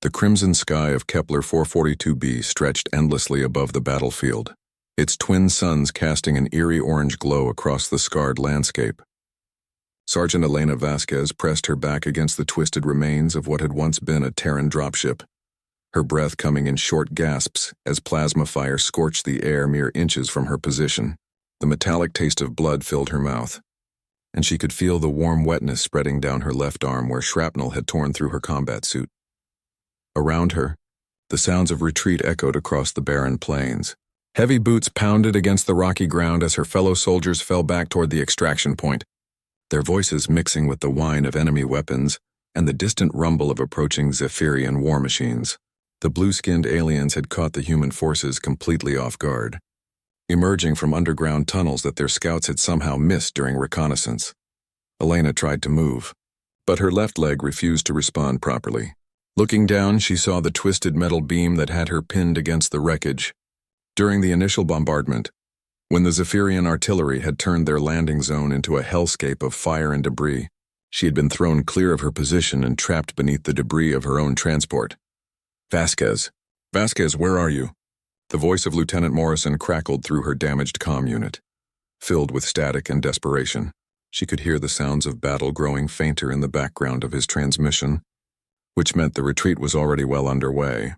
The crimson sky of Kepler 442b stretched endlessly above the battlefield, its twin suns casting an eerie orange glow across the scarred landscape. Sergeant Elena Vasquez pressed her back against the twisted remains of what had once been a Terran dropship, her breath coming in short gasps as plasma fire scorched the air mere inches from her position. The metallic taste of blood filled her mouth, and she could feel the warm wetness spreading down her left arm where shrapnel had torn through her combat suit. Around her, the sounds of retreat echoed across the barren plains. Heavy boots pounded against the rocky ground as her fellow soldiers fell back toward the extraction point, their voices mixing with the whine of enemy weapons and the distant rumble of approaching Zephyrian war machines. The blue-skinned aliens had caught the human forces completely off guard, emerging from underground tunnels that their scouts had somehow missed during reconnaissance. Elena tried to move, but her left leg refused to respond properly. Looking down, she saw the twisted metal beam that had her pinned against the wreckage. During the initial bombardment, when the Zephyrian artillery had turned their landing zone into a hellscape of fire and debris, she had been thrown clear of her position and trapped beneath the debris of her own transport. Vasquez, where are you? The voice of Lieutenant Morrison crackled through her damaged comm unit. Filled with static and desperation, she could hear the sounds of battle growing fainter in the background of his transmission, which meant the retreat was already well underway.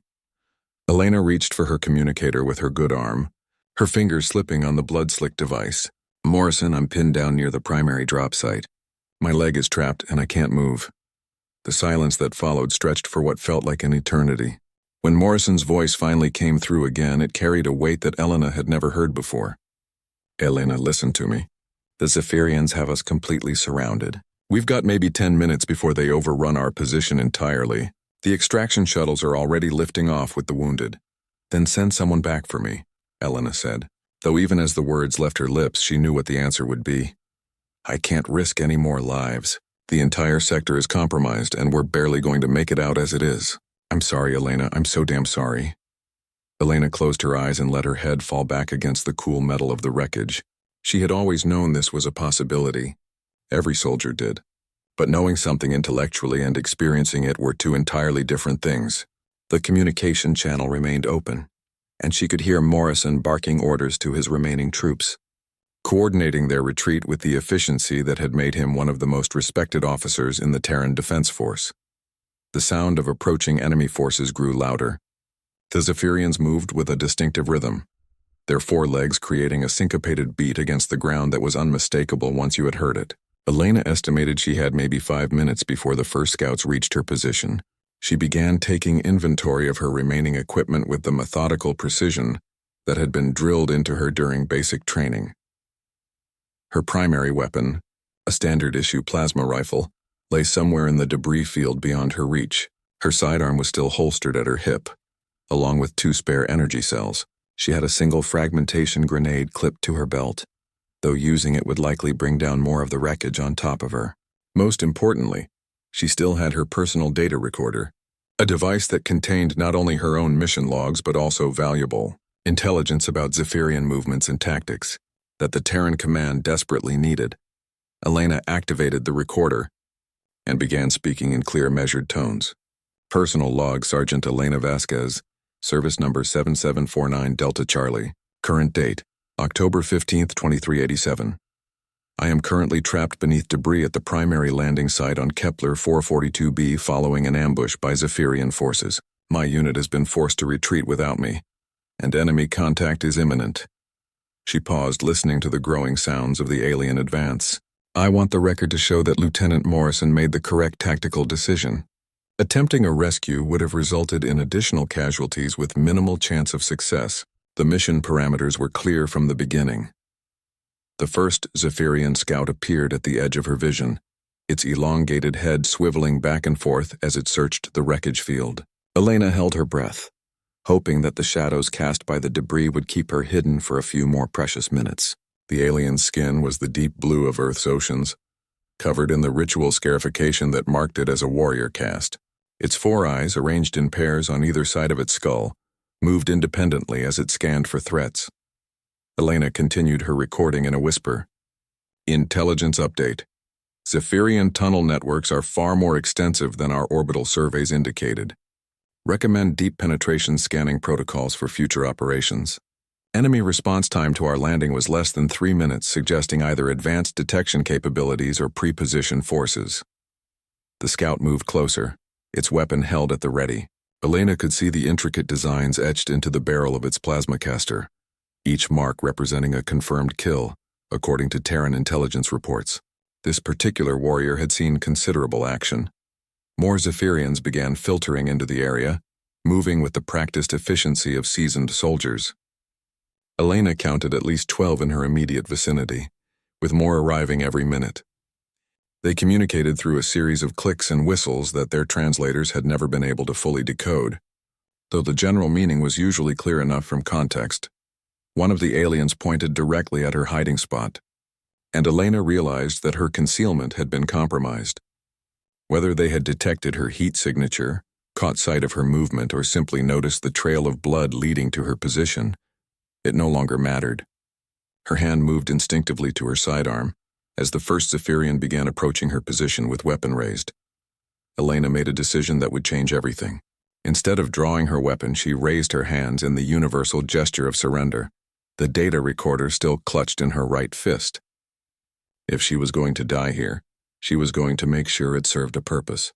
Elena reached for her communicator with her good arm, her fingers slipping on the blood-slick device. Morrison, I'm pinned down near the primary drop site. My leg is trapped and I can't move. The silence that followed stretched for what felt like an eternity. When Morrison's voice finally came through again, it carried a weight that Elena had never heard before. Elena, listen to me. The Zephyrians have us completely surrounded. We've got maybe 10 minutes before they overrun our position entirely. The extraction shuttles are already lifting off with the wounded. Then send someone back for me, Elena said, though even as the words left her lips, she knew what the answer would be. I can't risk any more lives. The entire sector is compromised, and we're barely going to make it out as it is. I'm sorry, Elena. I'm so damn sorry. Elena closed her eyes and let her head fall back against the cool metal of the wreckage. She had always known this was a possibility. Every soldier did. But knowing something intellectually and experiencing it were two entirely different things. The communication channel remained open, and she could hear Morrison barking orders to his remaining troops, coordinating their retreat with the efficiency that had made him one of the most respected officers in the Terran Defense Force. The sound of approaching enemy forces grew louder. The Zephyrians moved with a distinctive rhythm, their forelegs creating a syncopated beat against the ground that was unmistakable once you had heard it. Elena estimated she had maybe 5 minutes before the first scouts reached her position. She began taking inventory of her remaining equipment with the methodical precision that had been drilled into her during basic training. Her primary weapon, a standard-issue plasma rifle, lay somewhere in the debris field beyond her reach. Her sidearm was still holstered at her hip, along with 2 spare energy cells. She had a single fragmentation grenade clipped to her belt, though using it would likely bring down more of the wreckage on top of her. Most importantly, she still had her personal data recorder, a device that contained not only her own mission logs but also valuable intelligence about Zephyrian movements and tactics that the Terran command desperately needed. Elena activated the recorder and began speaking in clear, measured tones. Personal log, Sergeant Elena Vasquez, service number 7749 Delta Charlie, current date, October 15th, 2387. I am currently trapped beneath debris at the primary landing site on Kepler 442b following an ambush by Zephyrian forces. My unit has been forced to retreat without me, and enemy contact is imminent. She paused, listening to the growing sounds of the alien advance. I want the record to show that Lieutenant Morrison made the correct tactical decision. Attempting a rescue would have resulted in additional casualties with minimal chance of success. The mission parameters were clear from the beginning. The first Zephyrian scout appeared at the edge of her vision, its elongated head swiveling back and forth as it searched the wreckage field. Elena held her breath, hoping that the shadows cast by the debris would keep her hidden for a few more precious minutes. The alien's skin was the deep blue of Earth's oceans, covered in the ritual scarification that marked it as a warrior caste. Its 4 eyes, arranged in pairs on either side of its skull, moved independently as it scanned for threats. Elena continued her recording in a whisper. Intelligence update. Zephyrian tunnel networks are far more extensive than our orbital surveys indicated. Recommend deep penetration scanning protocols for future operations. Enemy response time to our landing was less than 3 minutes, suggesting either advanced detection capabilities or pre-positioned forces. The scout moved closer, its weapon held at the ready. Elena could see the intricate designs etched into the barrel of its plasma caster, each mark representing a confirmed kill, according to Terran intelligence reports. This particular warrior had seen considerable action. More Zephyrians began filtering into the area, moving with the practiced efficiency of seasoned soldiers. Elena counted at least 12 in her immediate vicinity, with more arriving every minute. They communicated through a series of clicks and whistles that their translators had never been able to fully decode, though the general meaning was usually clear enough from context. One of the aliens pointed directly at her hiding spot, and Elena realized that her concealment had been compromised. Whether they had detected her heat signature, caught sight of her movement, or simply noticed the trail of blood leading to her position, it no longer mattered. Her hand moved instinctively to her sidearm as the first Zephyrian began approaching her position with weapon raised. Elena made a decision that would change everything. Instead of drawing her weapon, she raised her hands in the universal gesture of surrender, the data recorder still clutched in her right fist. If she was going to die here, she was going to make sure it served a purpose.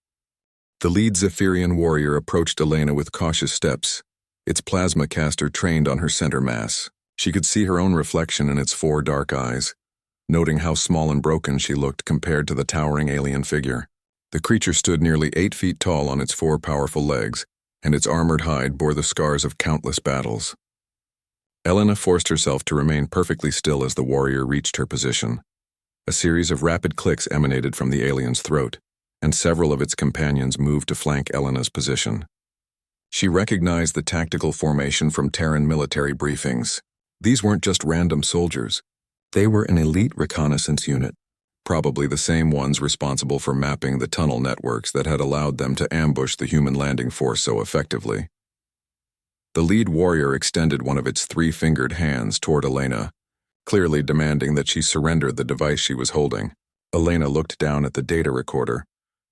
The lead Zephyrian warrior approached Elena with cautious steps, its plasma caster trained on her center mass. She could see her own reflection in its 4 dark eyes, noting how small and broken she looked compared to the towering alien figure. The creature stood nearly 8 feet tall on its 4 powerful legs, and its armored hide bore the scars of countless battles. Elena forced herself to remain perfectly still as the warrior reached her position. A series of rapid clicks emanated from the alien's throat, and several of its companions moved to flank Elena's position. She recognized the tactical formation from Terran military briefings. These weren't just random soldiers. They were an elite reconnaissance unit, probably the same ones responsible for mapping the tunnel networks that had allowed them to ambush the human landing force so effectively. The lead warrior extended one of its 3-fingered hands toward Elena, clearly demanding that she surrender the device she was holding. Elena looked down at the data recorder,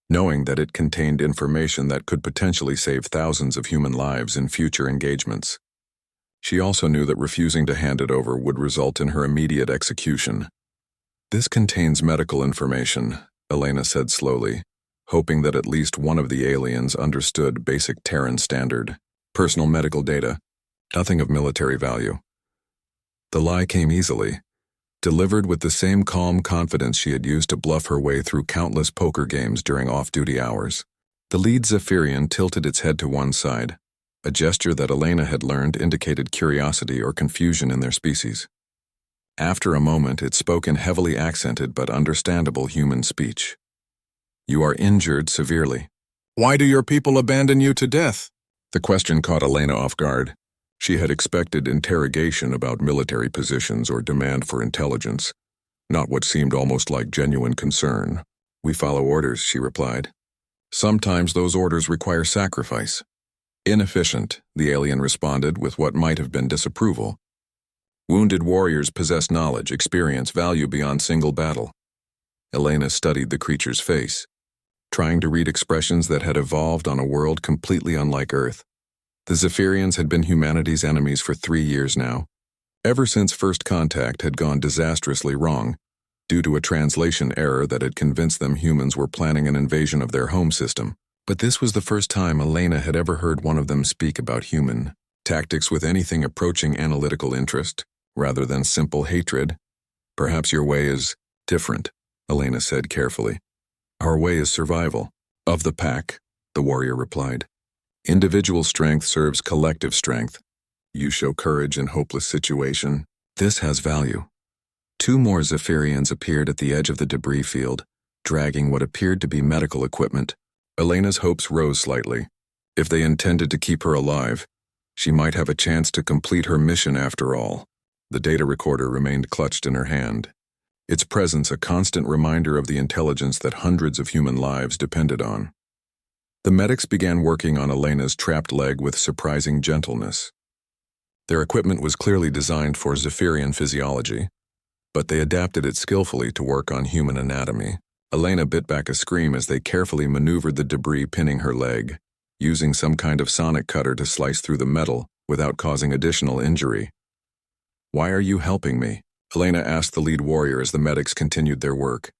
knowing that it contained information that could potentially save thousands of human lives in future engagements. She also knew that refusing to hand it over would result in her immediate execution. "This contains medical information," Elena said slowly, hoping that at least one of the aliens understood basic Terran standard. "Personal medical data, nothing of military value." The lie came easily, delivered with the same calm confidence she had used to bluff her way through countless poker games during off-duty hours. The lead Zephyrian tilted its head to one side, a gesture that Elena had learned indicated curiosity or confusion in their species. After a moment, it spoke in heavily accented but understandable human speech. "You are injured severely." "Why do your people abandon you to death?" The question caught Elena off guard. She had expected interrogation about military positions or demand for intelligence, not what seemed almost like genuine concern. "We follow orders," she replied. "Sometimes those orders require sacrifice." "Inefficient," the alien responded with what might have been disapproval. "Wounded warriors possess knowledge, experience, value beyond single battle." Elena studied the creature's face, trying to read expressions that had evolved on a world completely unlike Earth. The Zephyrians had been humanity's enemies for 3 years now, ever since first contact had gone disastrously wrong, due to a translation error that had convinced them humans were planning an invasion of their home system. But this was the first time Elena had ever heard one of them speak about human tactics with anything approaching analytical interest, rather than simple hatred. "Perhaps your way is different," Elena said carefully. "Our way is survival." "Of the pack," the warrior replied. "Individual strength serves collective strength. You show courage in hopeless situation. This has value." 2 more Zephyrians appeared at the edge of the debris field, dragging what appeared to be medical equipment. Elena's hopes rose slightly. If they intended to keep her alive, she might have a chance to complete her mission after all. The data recorder remained clutched in her hand, its presence a constant reminder of the intelligence that hundreds of human lives depended on. The medics began working on Elena's trapped leg with surprising gentleness. Their equipment was clearly designed for Zephyrian physiology, but they adapted it skillfully to work on human anatomy. Elena bit back a scream as they carefully maneuvered the debris pinning her leg, using some kind of sonic cutter to slice through the metal without causing additional injury. "Why are you helping me?" Elena asked the lead warrior as the medics continued their work.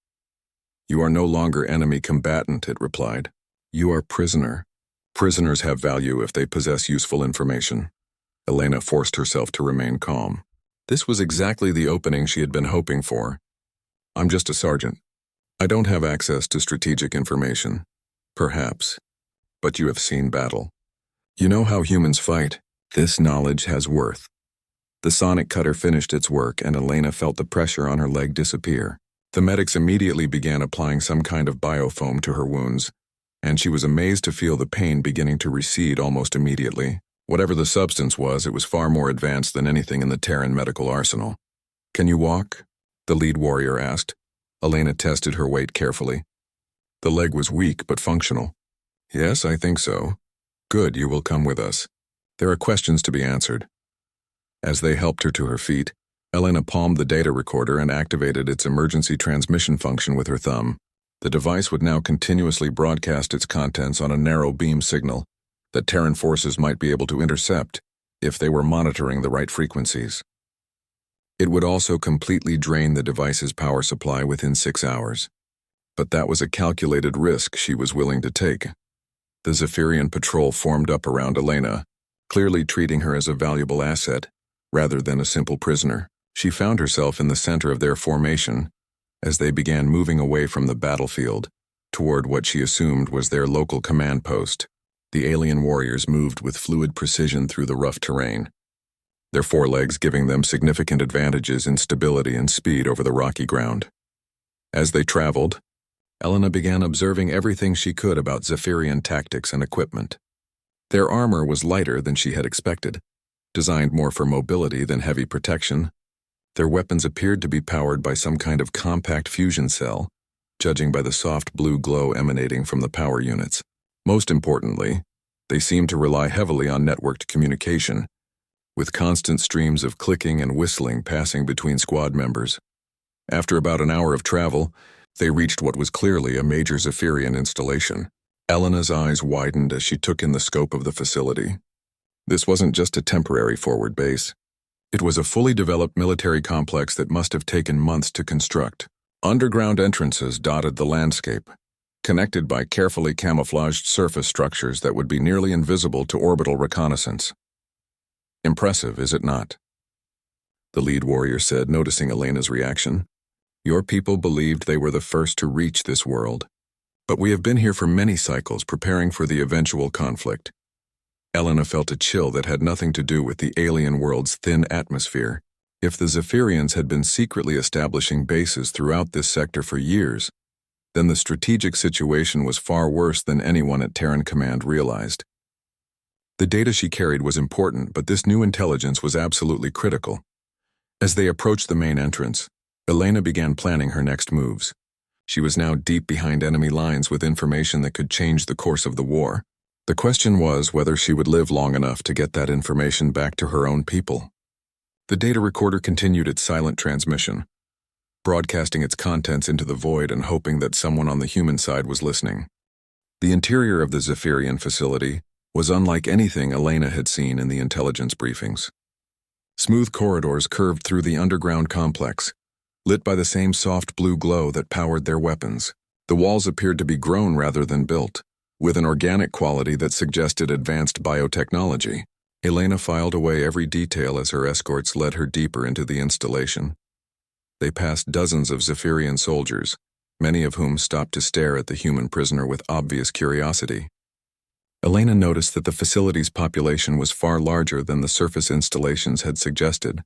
"You are no longer enemy combatant," it replied. "You are prisoner. Prisoners have value if they possess useful information." Elena forced herself to remain calm. This was exactly the opening she had been hoping for. "I'm just a sergeant. I don't have access to strategic information. Perhaps. But you have seen battle. You know how humans fight. This knowledge has worth." The sonic cutter finished its work, and Elena felt the pressure on her leg disappear. The medics immediately began applying some kind of biofoam to her wounds, and she was amazed to feel the pain beginning to recede almost immediately. Whatever the substance was, it was far more advanced than anything in the Terran medical arsenal. "Can you walk?" the lead warrior asked. Elena tested her weight carefully. The leg was weak but functional. "Yes, I think so." "Good, you will come with us. There are questions to be answered." As they helped her to her feet, Elena palmed the data recorder and activated its emergency transmission function with her thumb. The device would now continuously broadcast its contents on a narrow beam signal that Terran forces might be able to intercept if they were monitoring the right frequencies. It would also completely drain the device's power supply within 6 hours. But that was a calculated risk she was willing to take. The Zephyrian patrol formed up around Elena, clearly treating her as a valuable asset rather than a simple prisoner. She found herself in the center of their formation as they began moving away from the battlefield toward what she assumed was their local command post. The alien warriors moved with fluid precision through the rough terrain, their forelegs giving them significant advantages in stability and speed over the rocky ground. As they traveled, Elena began observing everything she could about Zephyrian tactics and equipment. Their armor was lighter than she had expected, designed more for mobility than heavy protection. Their weapons appeared to be powered by some kind of compact fusion cell, judging by the soft blue glow emanating from the power units. Most importantly, they seemed to rely heavily on networked communication, with constant streams of clicking and whistling passing between squad members. After about an hour of travel, they reached what was clearly a major Zephyrian installation. Elena's eyes widened as she took in the scope of the facility. This wasn't just a temporary forward base. It was a fully developed military complex that must have taken months to construct. Underground entrances dotted the landscape, connected by carefully camouflaged surface structures that would be nearly invisible to orbital reconnaissance. "Impressive, is it not?" the lead warrior said, noticing Elena's reaction. "Your people believed they were the first to reach this world, but we have been here for many cycles preparing for the eventual conflict." Elena felt a chill that had nothing to do with the alien world's thin atmosphere. If the Zephyrians had been secretly establishing bases throughout this sector for years, then the strategic situation was far worse than anyone at Terran Command realized. The data she carried was important, but this new intelligence was absolutely critical. As they approached the main entrance, Elena began planning her next moves. She was now deep behind enemy lines with information that could change the course of the war. The question was whether she would live long enough to get that information back to her own people. The data recorder continued its silent transmission, broadcasting its contents into the void and hoping that someone on the human side was listening. The interior of the Zephyrian facility was unlike anything Elena had seen in the intelligence briefings. Smooth corridors curved through the underground complex, lit by the same soft blue glow that powered their weapons. The walls appeared to be grown rather than built, with an organic quality that suggested advanced biotechnology. Elena filed away every detail as her escorts led her deeper into the installation. They passed dozens of Zephyrian soldiers, many of whom stopped to stare at the human prisoner with obvious curiosity. Elena noticed that the facility's population was far larger than the surface installations had suggested.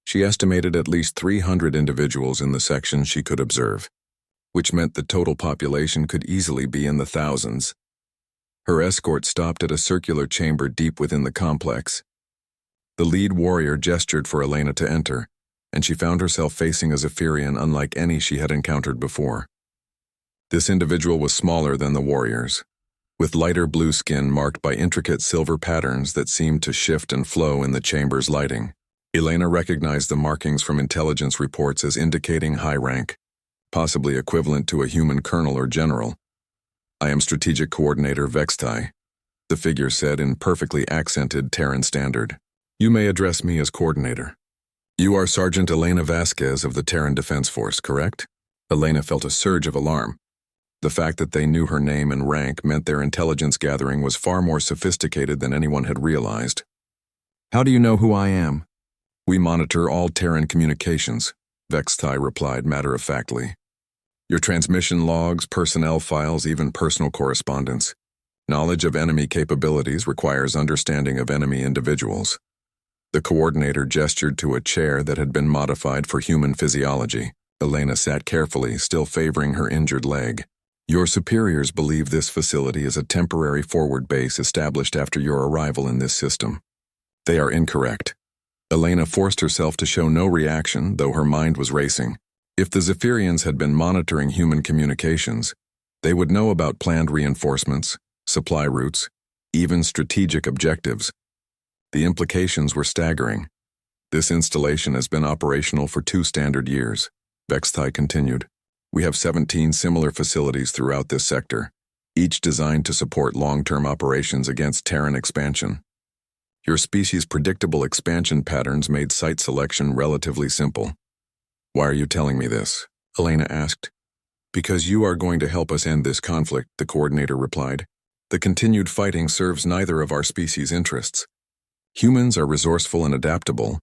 She estimated at least 300 individuals in the section she could observe, which meant the total population could easily be in the thousands. Her escort stopped at a circular chamber deep within the complex. The lead warrior gestured for Elena to enter, and she found herself facing a Zephyrian unlike any she had encountered before. This individual was smaller than the warriors, with lighter blue skin marked by intricate silver patterns that seemed to shift and flow in the chamber's lighting. Elena recognized the markings from intelligence reports as indicating high rank, possibly equivalent to a human colonel or general. "I am Strategic Coordinator Vextai," the figure said in perfectly accented Terran standard. You may address me as coordinator. You are Sergeant Elena Vasquez of the Terran Defense Force, correct? Elena felt a surge of alarm. The fact that they knew her name and rank meant their intelligence gathering was far more sophisticated than anyone had realized. How do you know who I am? We monitor all Terran communications, Vexthai replied matter-of-factly. Your transmission logs, personnel files, even personal correspondence. Knowledge of enemy capabilities requires understanding of enemy individuals. The coordinator gestured to a chair that had been modified for human physiology. Elena sat carefully, still favoring her injured leg. Your superiors believe this facility is a temporary forward base established after your arrival in this system. They are incorrect. Elena forced herself to show no reaction, though her mind was racing. If the Zephyrians had been monitoring human communications, they would know about planned reinforcements, supply routes, even strategic objectives. The implications were staggering. This installation has been operational for 2 standard years, Vexthai continued. We have 17 similar facilities throughout this sector, each designed to support long-term operations against Terran expansion. Your species' predictable expansion patterns made site selection relatively simple. Why are you telling me this? Elena asked. Because you are going to help us end this conflict, the coordinator replied. The continued fighting serves neither of our species' interests. Humans are resourceful and adaptable,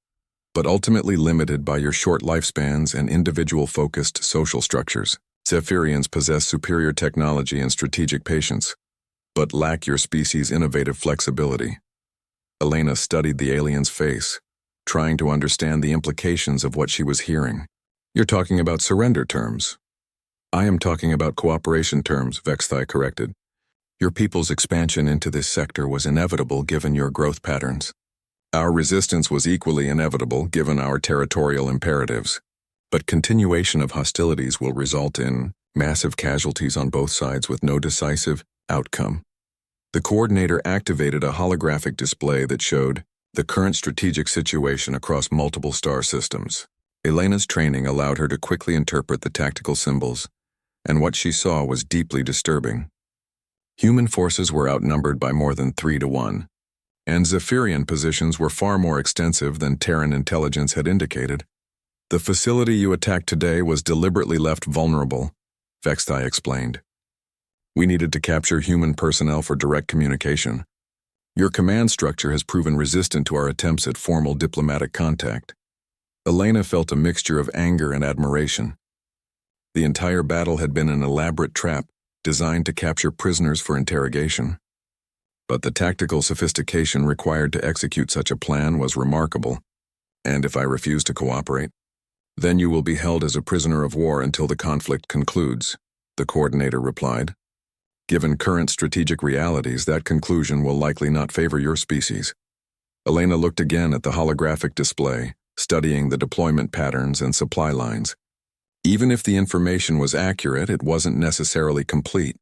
but ultimately limited by your short lifespans and individual-focused social structures. Zephyrians possess superior technology and strategic patience, but lack your species' innovative flexibility. Elena studied the alien's face, trying to understand the implications of what she was hearing. You're talking about surrender terms. I am talking about cooperation terms, Vexthai corrected. Your people's expansion into this sector was inevitable given your growth patterns. Our resistance was equally inevitable given our territorial imperatives. But continuation of hostilities will result in massive casualties on both sides with no decisive outcome. The coordinator activated a holographic display that showed the current strategic situation across multiple star systems. Elena's training allowed her to quickly interpret the tactical symbols, and what she saw was deeply disturbing. Human forces were outnumbered by more than 3 to 1, and Zephyrian positions were far more extensive than Terran intelligence had indicated. The facility you attacked today was deliberately left vulnerable, Vexthai explained. We needed to capture human personnel for direct communication. Your command structure has proven resistant to our attempts at formal diplomatic contact. Elena felt a mixture of anger and admiration. The entire battle had been an elaborate trap designed to capture prisoners for interrogation. But the tactical sophistication required to execute such a plan was remarkable. And if I refuse to cooperate, then you will be held as a prisoner of war until the conflict concludes, the coordinator replied. Given current strategic realities, that conclusion will likely not favor your species. Elena looked again at the holographic display, studying the deployment patterns and supply lines. Even if the information was accurate, it wasn't necessarily complete.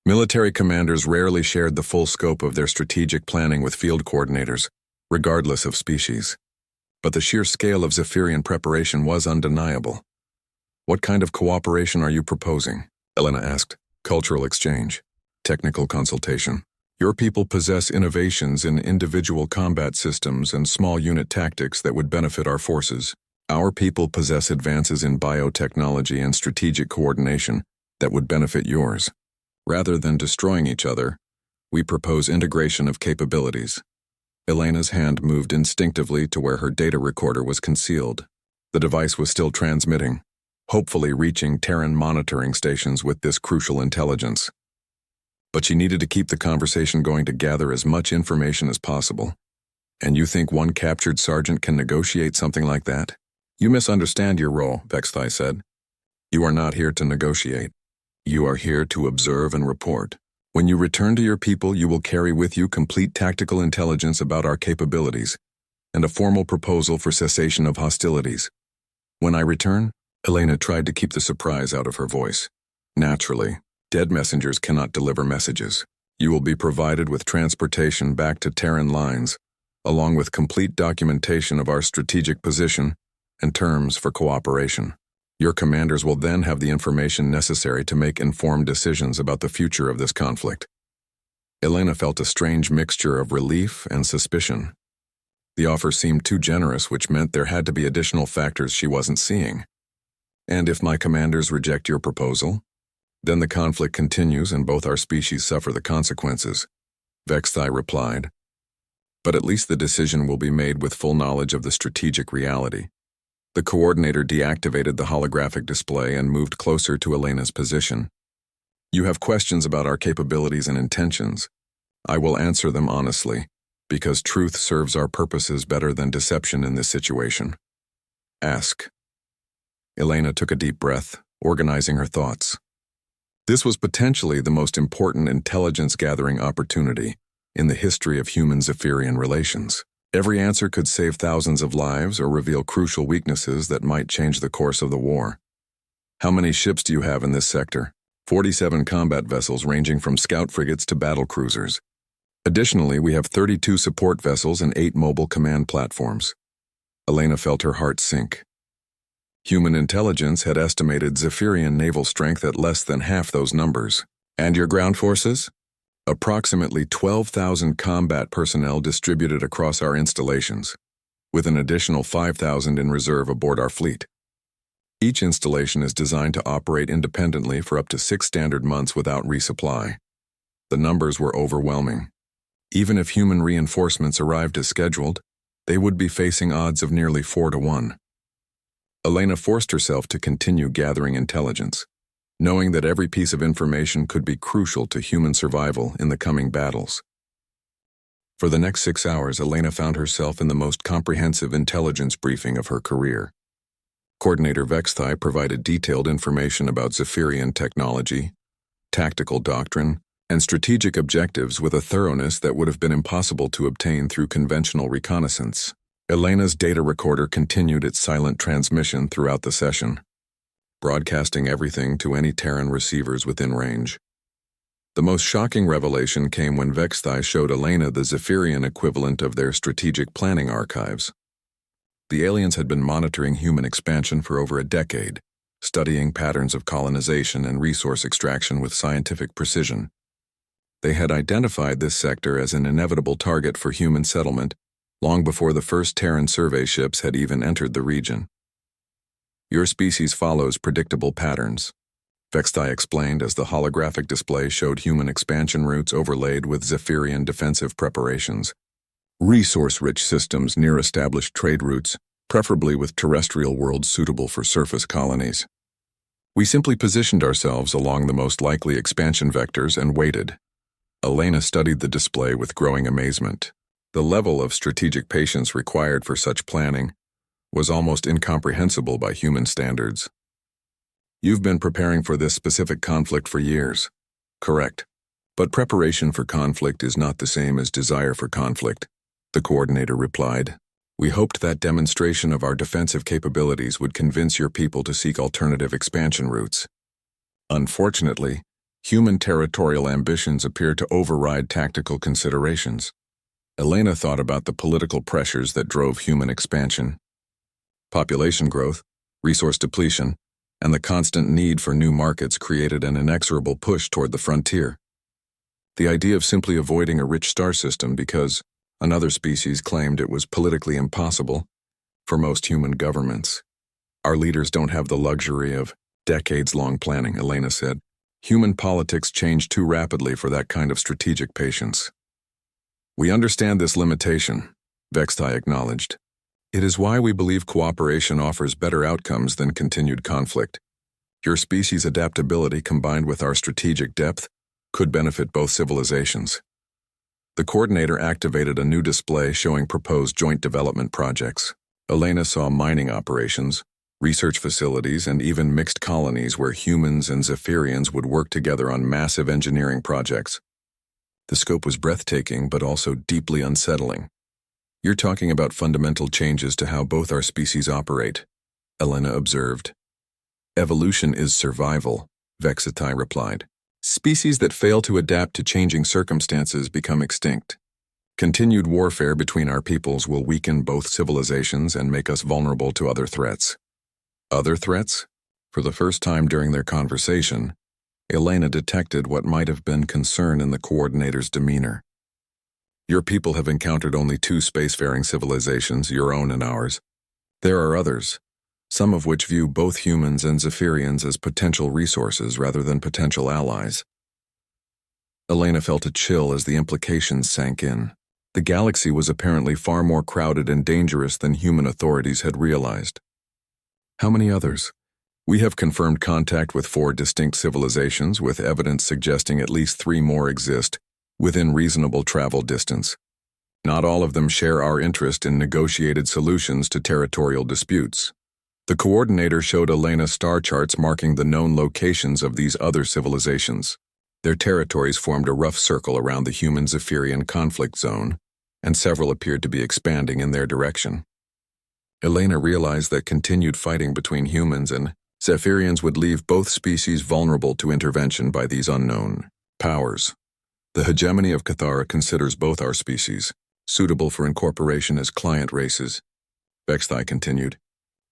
Military commanders rarely shared the full scope of their strategic planning with field coordinators, regardless of species. But the sheer scale of Zephyrian preparation was undeniable. What kind of cooperation are you proposing? Elena asked. Cultural exchange. Technical consultation. Your people possess innovations in individual combat systems and small unit tactics that would benefit our forces. Our people possess advances in biotechnology and strategic coordination that would benefit yours. Rather than destroying each other, we propose integration of capabilities. Elena's hand moved instinctively to where her data recorder was concealed. The device was still transmitting, hopefully reaching Terran monitoring stations with this crucial intelligence. But she needed to keep the conversation going to gather as much information as possible. And you think one captured sergeant can negotiate something like that? You misunderstand your role, Vexthai said. You are not here to negotiate. You are here to observe and report. When you return to your people, you will carry with you complete tactical intelligence about our capabilities and a formal proposal for cessation of hostilities. When I return, Elena tried to keep the surprise out of her voice. Naturally, dead messengers cannot deliver messages. You will be provided with transportation back to Terran lines, along with complete documentation of our strategic position and terms for cooperation. Your commanders will then have the information necessary to make informed decisions about the future of this conflict. Elena felt a strange mixture of relief and suspicion. The offer seemed too generous, which meant there had to be additional factors she wasn't seeing. And if my commanders reject your proposal, then the conflict continues and both our species suffer the consequences, Vexthai replied. But at least the decision will be made with full knowledge of the strategic reality. The coordinator deactivated the holographic display and moved closer to Elena's position. You have questions about our capabilities and intentions. I will answer them honestly, because truth serves our purposes better than deception in this situation. Ask. Elena took a deep breath, organizing her thoughts. This was potentially the most important intelligence-gathering opportunity in the history of human-Zephyrian relations. Every answer could save thousands of lives or reveal crucial weaknesses that might change the course of the war. How many ships do you have in this sector? 47 combat vessels ranging from scout frigates to battle cruisers. Additionally, we have 32 support vessels and 8 mobile command platforms. Elena felt her heart sink. Human intelligence had estimated Zephyrian naval strength at less than half those numbers. And your ground forces? Approximately 12,000 combat personnel distributed across our installations, with an additional 5,000 in reserve aboard our fleet. Each installation is designed to operate independently for up to 6 standard months without resupply. The numbers were overwhelming. Even if human reinforcements arrived as scheduled, they would be facing odds of nearly 4-to-1. Elena forced herself to continue gathering intelligence, knowing that every piece of information could be crucial to human survival in the coming battles. For the next 6 hours, Elena found herself in the most comprehensive intelligence briefing of her career. Coordinator Vexthai provided detailed information about Zephyrian technology, tactical doctrine, and strategic objectives with a thoroughness that would have been impossible to obtain through conventional reconnaissance. Elena's data recorder continued its silent transmission throughout the session, broadcasting everything to any Terran receivers within range. The most shocking revelation came when Vexthai showed Elena the Zephyrian equivalent of their strategic planning archives. The aliens had been monitoring human expansion for over a decade, studying patterns of colonization and resource extraction with scientific precision. They had identified this sector as an inevitable target for human settlement long before the first Terran survey ships had even entered the region. Your species follows predictable patterns, Vexthai explained as the holographic display showed human expansion routes overlaid with Zephyrian defensive preparations. Resource-rich systems near established trade routes, preferably with terrestrial worlds suitable for surface colonies. We simply positioned ourselves along the most likely expansion vectors and waited. Elena studied the display with growing amazement. The level of strategic patience required for such planning was almost incomprehensible by human standards. You've been preparing for this specific conflict for years. Correct. But preparation for conflict is not the same as desire for conflict, the coordinator replied. We hoped that demonstration of our defensive capabilities would convince your people to seek alternative expansion routes. Unfortunately, human territorial ambitions appear to override tactical considerations. Elena thought about the political pressures that drove human expansion. Population growth, resource depletion, and the constant need for new markets created an inexorable push toward the frontier. The idea of simply avoiding a rich star system because another species claimed it was politically impossible for most human governments. Our leaders don't have the luxury of decades-long planning, Elena said. Human politics change too rapidly for that kind of strategic patience. We understand this limitation, Vexthai acknowledged. It is why we believe cooperation offers better outcomes than continued conflict. Your species' adaptability combined with our strategic depth could benefit both civilizations. The coordinator activated a new display showing proposed joint development projects. Elena saw mining operations, research facilities, and even mixed colonies where humans and Zephyrians would work together on massive engineering projects. The scope was breathtaking but also deeply unsettling. You're talking about fundamental changes to how both our species operate, Elena observed. Evolution is survival, Vexthai replied. Species that fail to adapt to changing circumstances become extinct. Continued warfare between our peoples will weaken both civilizations and make us vulnerable to other threats. Other threats? For the first time during their conversation, Elena detected what might have been concern in the coordinator's demeanor. Your people have encountered only two spacefaring civilizations, your own and ours. There are others, some of which view both humans and Zephyrians as potential resources rather than potential allies. Elena felt a chill as the implications sank in. The galaxy was apparently far more crowded and dangerous than human authorities had realized. How many others? We have confirmed contact with 4 distinct civilizations, with evidence suggesting at least 3 more exist, within reasonable travel distance. Not all of them share our interest in negotiated solutions to territorial disputes. The coordinator showed Elena star charts marking the known locations of these other civilizations. Their territories formed a rough circle around the human Zephyrian conflict zone, and several appeared to be expanding in their direction. Elena realized that continued fighting between humans and Zephyrians would leave both species vulnerable to intervention by these unknown powers. The hegemony of Cathara considers both our species suitable for incorporation as client races. Vexthai continued.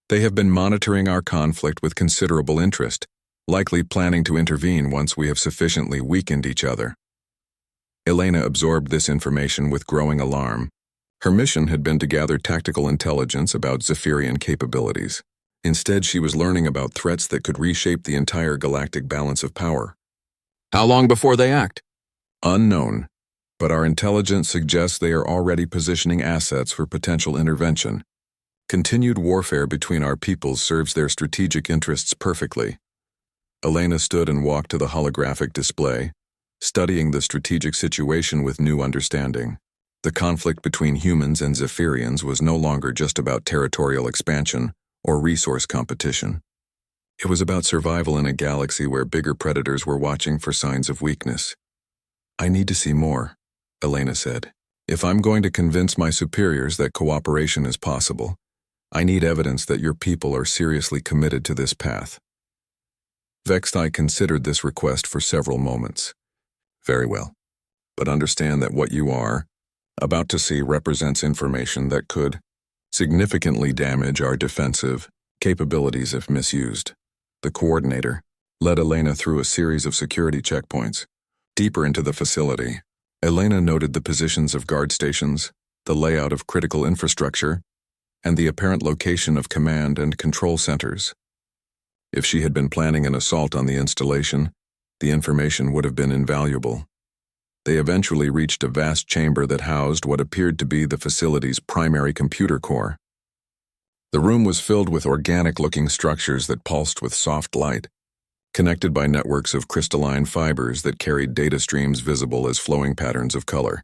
They have been monitoring our conflict with considerable interest, likely planning to intervene once we have sufficiently weakened each other. Elena absorbed this information with growing alarm. Her mission had been to gather tactical intelligence about Zephyrian capabilities. Instead, she was learning about threats that could reshape the entire galactic balance of power. How long before they act? Unknown, but our intelligence suggests they are already positioning assets for potential intervention. Continued warfare between our peoples serves their strategic interests perfectly. Elena stood and walked to the holographic display, studying the strategic situation with new understanding. The conflict between humans and Zephyrians was no longer just about territorial expansion or resource competition. It was about survival in a galaxy where bigger predators were watching for signs of weakness. I need to see more, Elena said. If I'm going to convince my superiors that cooperation is possible, I need evidence that your people are seriously committed to this path. Vexthai considered this request for several moments. Very well, but understand that what you are about to see represents information that could significantly damage our defensive capabilities if misused. The coordinator led Elena through a series of security checkpoints. Deeper into the facility, Elena noted the positions of guard stations, the layout of critical infrastructure, and the apparent location of command and control centers. If she had been planning an assault on the installation, the information would have been invaluable. They eventually reached a vast chamber that housed what appeared to be the facility's primary computer core. The room was filled with organic-looking structures that pulsed with soft light, connected by networks of crystalline fibers that carried data streams visible as flowing patterns of color.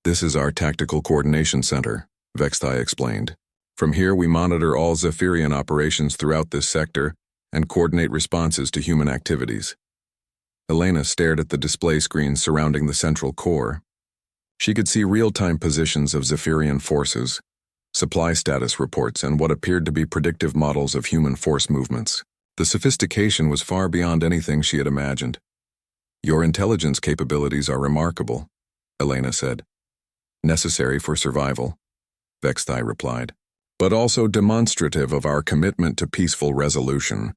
This is our Tactical Coordination Center, Vexthai explained. From here we monitor all Zephyrian operations throughout this sector and coordinate responses to human activities. Elena stared at the display screens surrounding the central core. She could see real-time positions of Zephyrian forces, supply status reports, and what appeared to be predictive models of human force movements. The sophistication was far beyond anything she had imagined. Your intelligence capabilities are remarkable, Elena said. Necessary for survival, Vexthai replied, but also demonstrative of our commitment to peaceful resolution.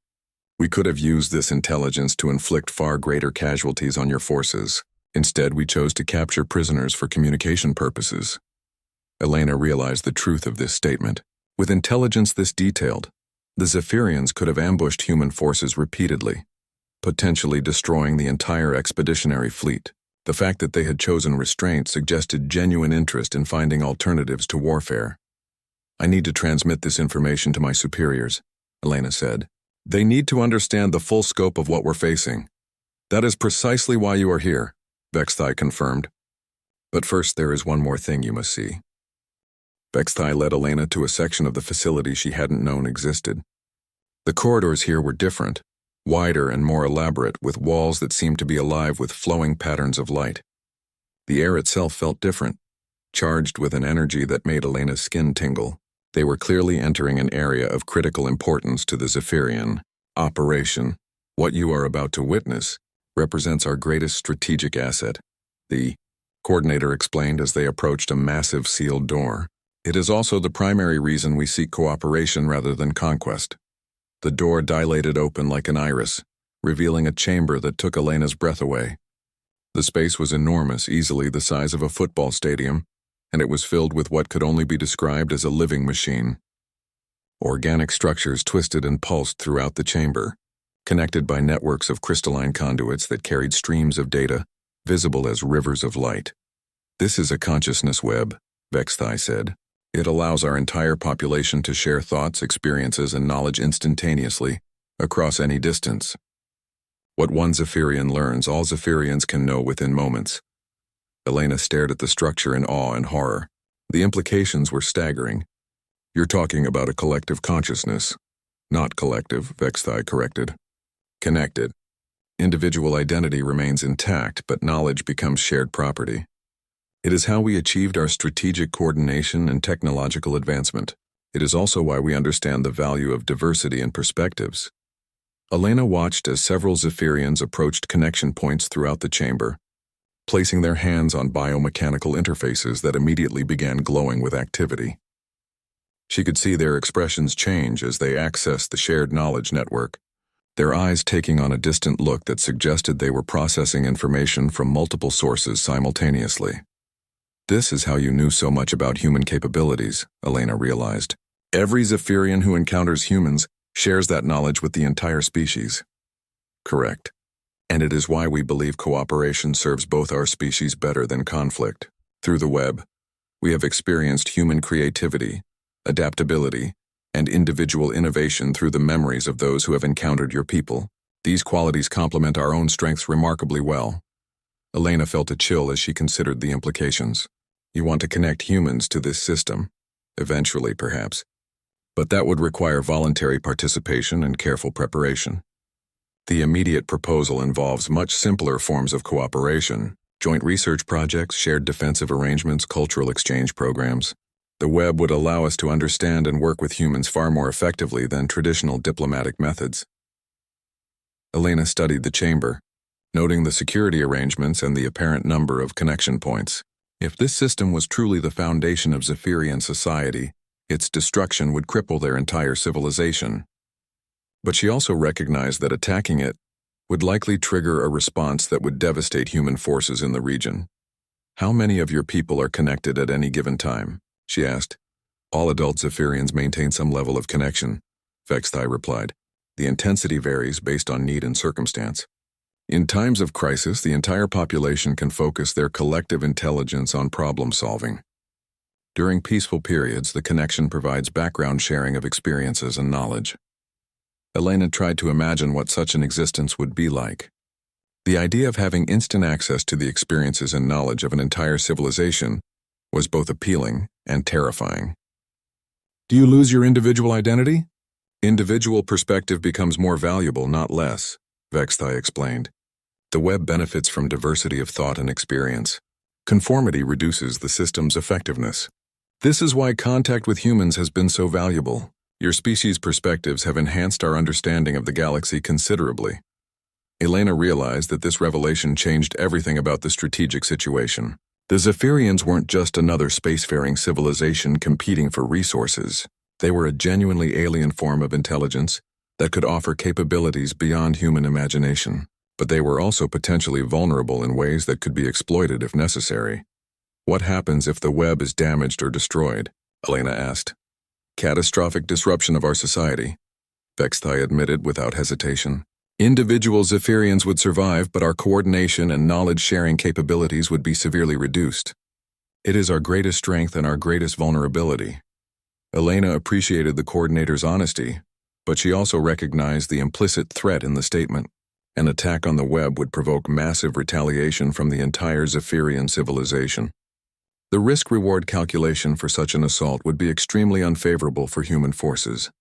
We could have used this intelligence to inflict far greater casualties on your forces. Instead, we chose to capture prisoners for communication purposes. Elena realized the truth of this statement. With intelligence this detailed, the Zephyrians could have ambushed human forces repeatedly, potentially destroying the entire expeditionary fleet. The fact that they had chosen restraint suggested genuine interest in finding alternatives to warfare. I need to transmit this information to my superiors, Elena said. They need to understand the full scope of what we're facing. That is precisely why you are here, Vexthai confirmed. But first there is one more thing you must see. Vexthai led Elena to a section of the facility she hadn't known existed. The corridors here were different, wider and more elaborate, with walls that seemed to be alive with flowing patterns of light. The air itself felt different, charged with an energy that made Elena's skin tingle. They were clearly entering an area of critical importance to the Zephyrian operation. What you are about to witness represents our greatest strategic asset, the coordinator explained as they approached a massive sealed door. It is also the primary reason we seek cooperation rather than conquest. The door dilated open like an iris, revealing a chamber that took Elena's breath away. The space was enormous, easily the size of a football stadium, and it was filled with what could only be described as a living machine. Organic structures twisted and pulsed throughout the chamber, connected by networks of crystalline conduits that carried streams of data, visible as rivers of light. "This is a consciousness web," Vexthai said. "It allows our entire population to share thoughts, experiences, and knowledge instantaneously, across any distance. What one Zephyrian learns, all Zephyrians can know within moments." Elena stared at the structure in awe and horror. The implications were staggering. "You're talking about a collective consciousness." "Not collective," Vexthai corrected. "Connected. Individual identity remains intact, but knowledge becomes shared property. It is how we achieved our strategic coordination and technological advancement. It is also why we understand the value of diversity and perspectives." Elena watched as several Zephyrians approached connection points throughout the chamber, placing their hands on biomechanical interfaces that immediately began glowing with activity. She could see their expressions change as they accessed the shared knowledge network, their eyes taking on a distant look that suggested they were processing information from multiple sources simultaneously. "This is how you knew so much about human capabilities," Elena realized. "Every Zephyrian who encounters humans shares that knowledge with the entire species." "Correct. And it is why we believe cooperation serves both our species better than conflict. Through the web, we have experienced human creativity, adaptability, and individual innovation through the memories of those who have encountered your people. These qualities complement our own strengths remarkably well." Elena felt a chill as she considered the implications. "You want to connect humans to this system, eventually perhaps. But that would require voluntary participation and careful preparation. The immediate proposal involves much simpler forms of cooperation: joint research projects, shared defensive arrangements, cultural exchange programs. The web would allow us to understand and work with humans far more effectively than traditional diplomatic methods." Elena studied the chamber, noting the security arrangements and the apparent number of connection points. If this system was truly the foundation of Zephyrian society, its destruction would cripple their entire civilization. But she also recognized that attacking it would likely trigger a response that would devastate human forces in the region. "How many of your people are connected at any given time?" she asked. "All adult Zephyrians maintain some level of connection," Vexthai replied. "The intensity varies based on need and circumstance. In times of crisis, the entire population can focus their collective intelligence on problem solving. During peaceful periods, the connection provides background sharing of experiences and knowledge." Elena tried to imagine what such an existence would be like. The idea of having instant access to the experiences and knowledge of an entire civilization was both appealing and terrifying. "Do you lose your individual identity?" "Individual perspective becomes more valuable, not less," Vexthai explained. "The web benefits from diversity of thought and experience. Conformity reduces the system's effectiveness. This is why contact with humans has been so valuable. Your species' perspectives have enhanced our understanding of the galaxy considerably." Elena realized that this revelation changed everything about the strategic situation. The Zephyrians weren't just another spacefaring civilization competing for resources. They were a genuinely alien form of intelligence that could offer capabilities beyond human imagination. But they were also potentially vulnerable in ways that could be exploited if necessary. "What happens if the web is damaged or destroyed?" Elena asked. "Catastrophic disruption of our society," Vexthai admitted without hesitation. "Individual Zephyrians would survive, but our coordination and knowledge-sharing capabilities would be severely reduced. It is our greatest strength and our greatest vulnerability." Elena appreciated the coordinator's honesty, but she also recognized the implicit threat in the statement. An attack on the web would provoke massive retaliation from the entire Zephyrian civilization. The risk-reward calculation for such an assault would be extremely unfavorable for human forces.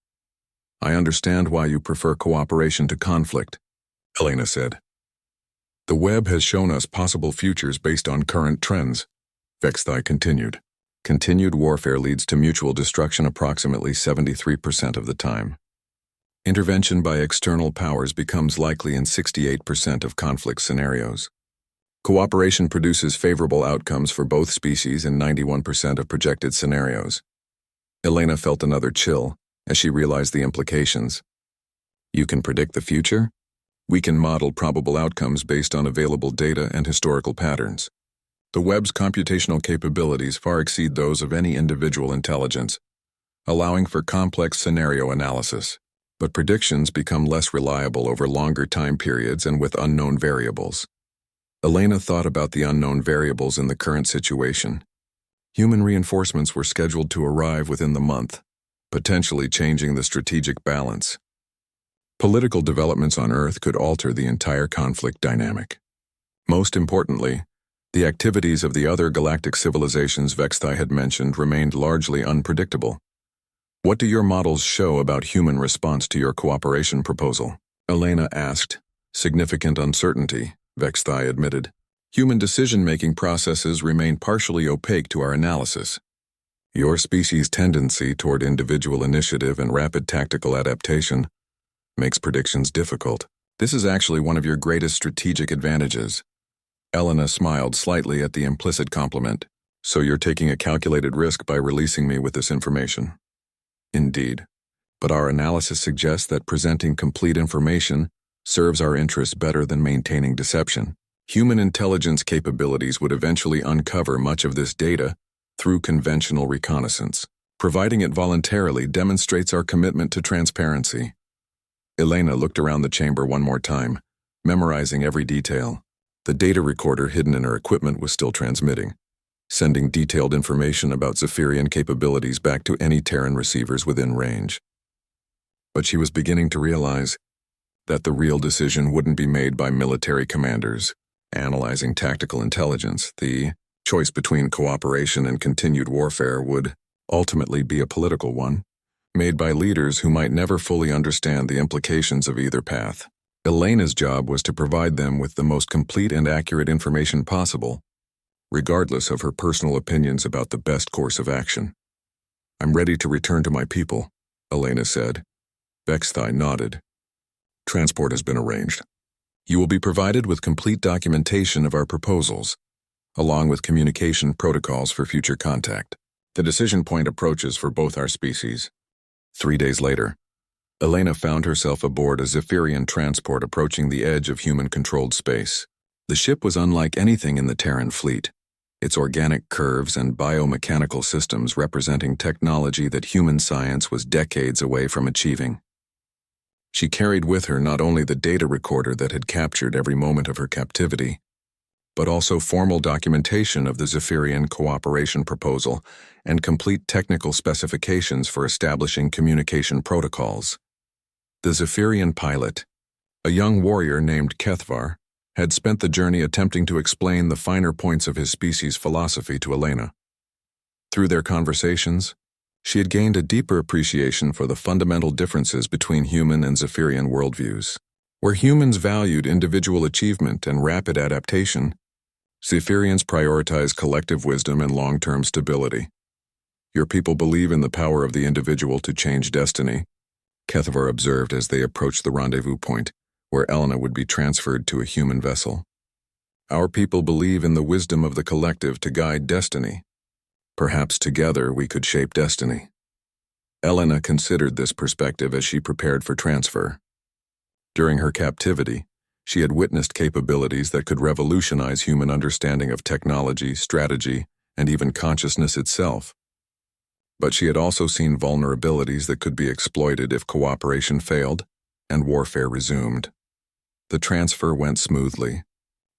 "I understand why you prefer cooperation to conflict," Elena said. "The web has shown us possible futures based on current trends," Vexthai continued. "Continued warfare leads to mutual destruction approximately 73% of the time. Intervention by external powers becomes likely in 68% of conflict scenarios. Cooperation produces favorable outcomes for both species in 91% of projected scenarios." Elena felt another chill as she realized the implications. "You can predict the future?" We can model probable outcomes based on available data and historical patterns. The web's computational capabilities far exceed those of any individual intelligence, allowing for complex scenario analysis. But predictions become less reliable over longer time periods and with unknown variables. Elena thought about the unknown variables in the current situation. Human reinforcements were scheduled to arrive within the month, potentially changing the strategic balance. Political developments on Earth could alter the entire conflict dynamic. Most importantly, the activities of the other galactic civilizations Vexthai had mentioned remained largely unpredictable. What do your models show about human response to your cooperation proposal? Elena asked. Significant uncertainty, Vexthai admitted. Human decision-making processes remain partially opaque to our analysis. Your species' tendency toward individual initiative and rapid tactical adaptation makes predictions difficult. This is actually one of your greatest strategic advantages. Elena smiled slightly at the implicit compliment. So you're taking a calculated risk by releasing me with this information. Indeed. But our analysis suggests that presenting complete information serves our interests better than maintaining deception. Human intelligence capabilities would eventually uncover much of this data through conventional reconnaissance. Providing it voluntarily demonstrates our commitment to transparency. Elena looked around the chamber one more time, memorizing every detail. The data recorder hidden in her equipment was still transmitting, sending detailed information about Zephyrian capabilities back to any Terran receivers within range. But she was beginning to realize that the real decision wouldn't be made by military commanders analyzing tactical intelligence. The choice between cooperation and continued warfare would ultimately be a political one, made by leaders who might never fully understand the implications of either path. Elena's job was to provide them with the most complete and accurate information possible, regardless of her personal opinions about the best course of action. I'm ready to return to my people, Elena said. Vexthai nodded. Transport has been arranged. You will be provided with complete documentation of our proposals, along with communication protocols for future contact. The decision point approaches for both our species. 3 days later, Elena found herself aboard a Zephyrian transport approaching the edge of human-controlled space. The ship was unlike anything in the Terran fleet, its organic curves and biomechanical systems representing technology that human science was decades away from achieving. She carried with her not only the data recorder that had captured every moment of her captivity, but also formal documentation of the Zephyrian cooperation proposal and complete technical specifications for establishing communication protocols. The Zephyrian pilot, a young warrior named Kethvar, had spent the journey attempting to explain the finer points of his species' philosophy to Elena. Through their conversations, she had gained a deeper appreciation for the fundamental differences between human and Zephyrian worldviews. Where humans valued individual achievement and rapid adaptation, Zephyrians prioritize collective wisdom and long-term stability. Your people believe in the power of the individual to change destiny, Kethvar observed as they approached the rendezvous point, where Elena would be transferred to a human vessel. Our people believe in the wisdom of the collective to guide destiny. Perhaps together we could shape destiny. Elena considered this perspective as she prepared for transfer. During her captivity, she had witnessed capabilities that could revolutionize human understanding of technology, strategy, and even consciousness itself. But she had also seen vulnerabilities that could be exploited if cooperation failed and warfare resumed. The transfer went smoothly,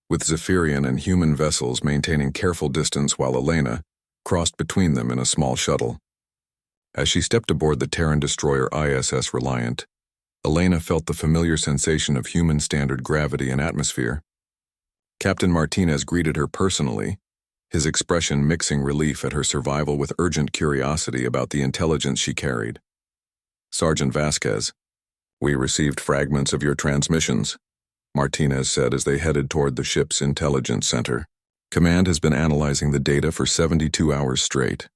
with Zephyrian and human vessels maintaining careful distance while Elena crossed between them in a small shuttle. As she stepped aboard the Terran destroyer ISS Reliant, Elena felt the familiar sensation of human standard gravity and atmosphere. Captain Martinez greeted her personally, his expression mixing relief at her survival with urgent curiosity about the intelligence she carried. Sergeant Vasquez, we received fragments of your transmissions, Martinez said as they headed toward the ship's intelligence center. Command has been analyzing the data for 72 hours straight.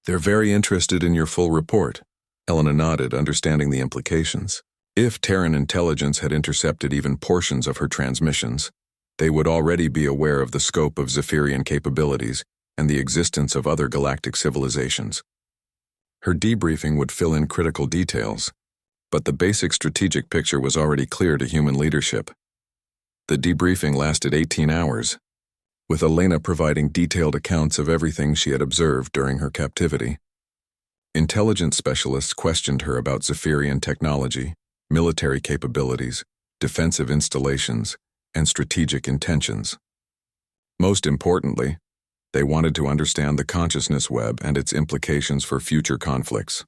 They're very interested in your full report. Elena nodded, understanding the implications. If Terran intelligence had intercepted even portions of her transmissions, they would already be aware of the scope of Zephyrian capabilities and the existence of other galactic civilizations. Her debriefing would fill in critical details, but the basic strategic picture was already clear to human leadership. The debriefing lasted 18 hours, with Elena providing detailed accounts of everything she had observed during her captivity. Intelligence specialists questioned her about Zephyrian technology, military capabilities, defensive installations, and strategic intentions. Most importantly, they wanted to understand the consciousness web and its implications for future conflicts.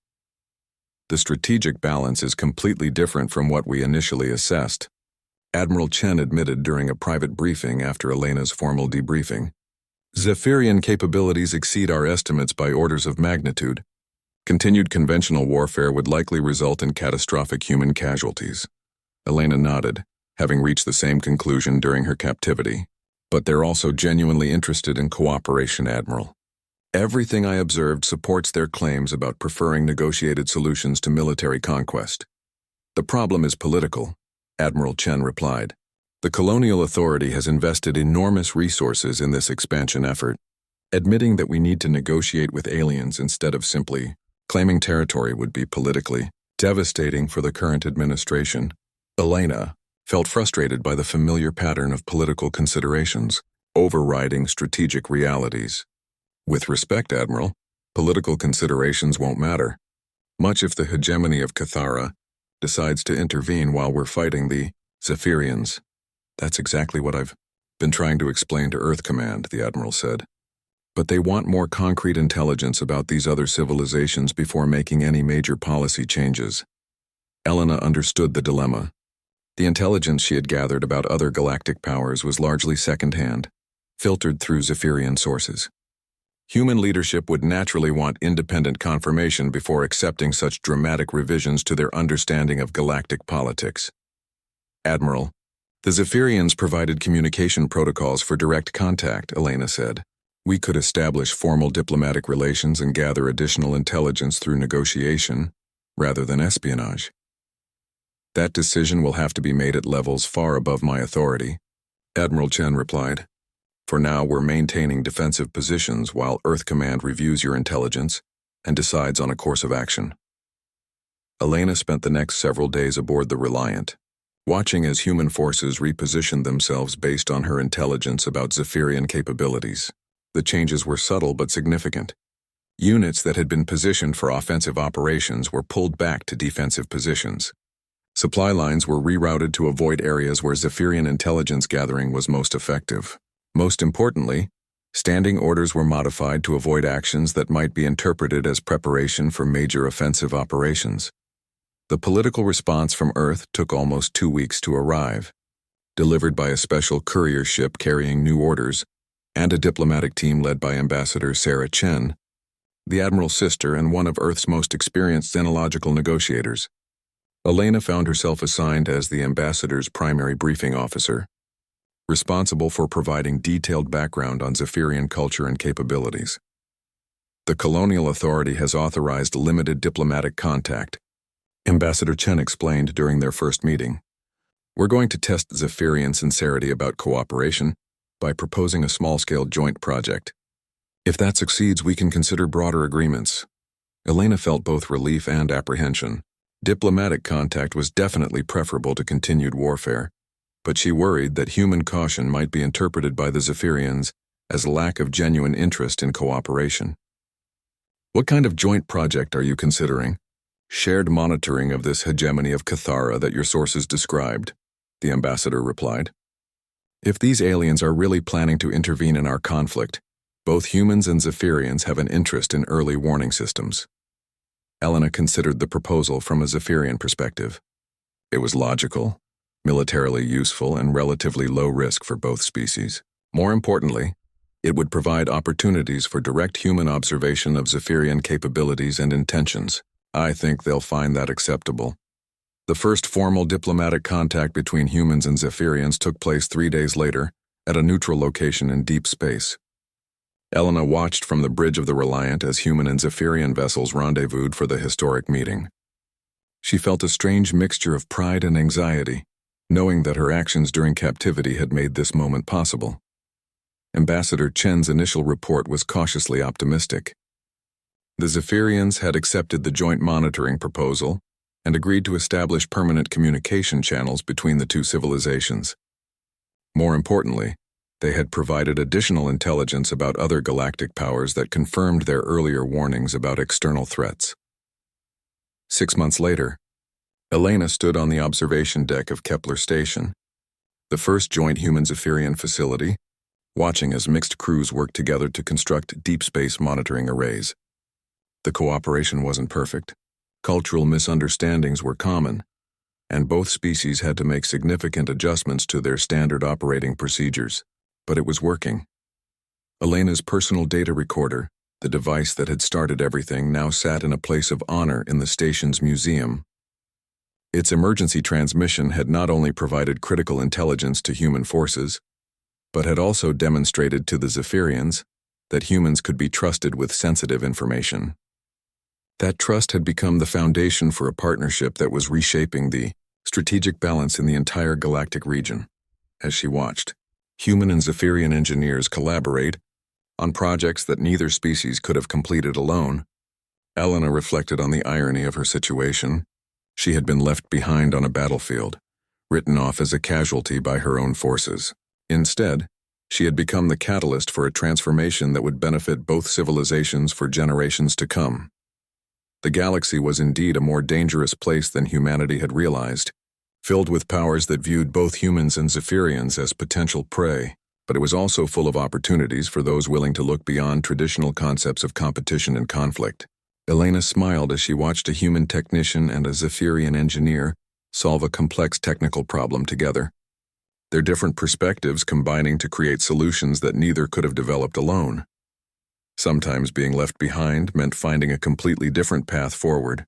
The strategic balance is completely different from what we initially assessed, Admiral Chen admitted during a private briefing after Elena's formal debriefing. Zephyrian capabilities exceed our estimates by orders of magnitude. Continued conventional warfare would likely result in catastrophic human casualties. Elena nodded, having reached the same conclusion during her captivity. But they're also genuinely interested in cooperation, Admiral. Everything I observed supports their claims about preferring negotiated solutions to military conquest. The problem is political, Admiral Chen replied. The colonial authority has invested enormous resources in this expansion effort. Admitting that we need to negotiate with aliens instead of simply claiming territory would be politically devastating for the current administration. Elena felt frustrated by the familiar pattern of political considerations, overriding strategic realities. With respect, Admiral, political considerations won't matter. Much if the hegemony of Cathara decides to intervene while we're fighting the Zephyrians. That's exactly what I've been trying to explain to Earth Command, the Admiral said. But they want more concrete intelligence about these other civilizations before making any major policy changes. Elena understood the dilemma. The intelligence she had gathered about other galactic powers was largely second-hand, filtered through Zephyrian sources. Human leadership would naturally want independent confirmation before accepting such dramatic revisions to their understanding of galactic politics. Admiral, the Zephyrians provided communication protocols for direct contact, Elena said. We could establish formal diplomatic relations and gather additional intelligence through negotiation, rather than espionage. That decision will have to be made at levels far above my authority, Admiral Chen replied. For now, we're maintaining defensive positions while Earth Command reviews your intelligence and decides on a course of action. Elena spent the next several days aboard the Reliant, watching as human forces repositioned themselves based on her intelligence about Zephyrian capabilities. The changes were subtle but significant. Units that had been positioned for offensive operations were pulled back to defensive positions. Supply lines were rerouted to avoid areas where Zephyrian intelligence gathering was most effective. Most importantly, standing orders were modified to avoid actions that might be interpreted as preparation for major offensive operations. The political response from Earth took almost 2 weeks to arrive, delivered by a special courier ship carrying new orders and a diplomatic team led by Ambassador Sarah Chen, the Admiral's sister and one of Earth's most experienced xenological negotiators. Elena found herself assigned as the ambassador's primary briefing officer, responsible for providing detailed background on Zephyrian culture and capabilities. The colonial authority has authorized limited diplomatic contact, Ambassador Chen explained during their first meeting. We're going to test Zephyrian sincerity about cooperation by proposing a small-scale joint project. If that succeeds, we can consider broader agreements. Elena felt both relief and apprehension. Diplomatic contact was definitely preferable to continued warfare, but she worried that human caution might be interpreted by the Zephyrians as lack of genuine interest in cooperation. What kind of joint project are you considering? Shared monitoring of this hegemony of Cathara that your sources described, the ambassador replied. If these aliens are really planning to intervene in our conflict, both humans and Zephyrians have an interest in early warning systems. Elena considered the proposal from a Zephyrian perspective. It was logical, militarily useful, and relatively low risk for both species. More importantly, it would provide opportunities for direct human observation of Zephyrian capabilities and intentions. I think they'll find that acceptable. The first formal diplomatic contact between humans and Zephyrians took place 3 days later, at a neutral location in deep space. Elena watched from the bridge of the Reliant as human and Zephyrian vessels rendezvoused for the historic meeting. She felt a strange mixture of pride and anxiety, knowing that her actions during captivity had made this moment possible. Ambassador Chen's initial report was cautiously optimistic. The Zephyrians had accepted the joint monitoring proposal, and agreed to establish permanent communication channels between the two civilizations. More importantly, they had provided additional intelligence about other galactic powers that confirmed their earlier warnings about external threats. 6 months later, Elena stood on the observation deck of Kepler Station, the first joint human-Zephyrian facility, watching as mixed crews worked together to construct deep space monitoring arrays. The cooperation wasn't perfect. Cultural misunderstandings were common, and both species had to make significant adjustments to their standard operating procedures. But it was working. Elena's personal data recorder, the device that had started everything, now sat in a place of honor in the station's museum. Its emergency transmission had not only provided critical intelligence to human forces, but had also demonstrated to the Zephyrians that humans could be trusted with sensitive information. That trust had become the foundation for a partnership that was reshaping the strategic balance in the entire galactic region. As she watched, human and Zephyrian engineers collaborate on projects that neither species could have completed alone. Elena reflected on the irony of her situation. She had been left behind on a battlefield, written off as a casualty by her own forces. Instead, she had become the catalyst for a transformation that would benefit both civilizations for generations to come. The galaxy was indeed a more dangerous place than humanity had realized, filled with powers that viewed both humans and Zephyrians as potential prey, but it was also full of opportunities for those willing to look beyond traditional concepts of competition and conflict. Elena smiled as she watched a human technician and a Zephyrian engineer solve a complex technical problem together, their different perspectives combining to create solutions that neither could have developed alone. Sometimes being left behind meant finding a completely different path forward.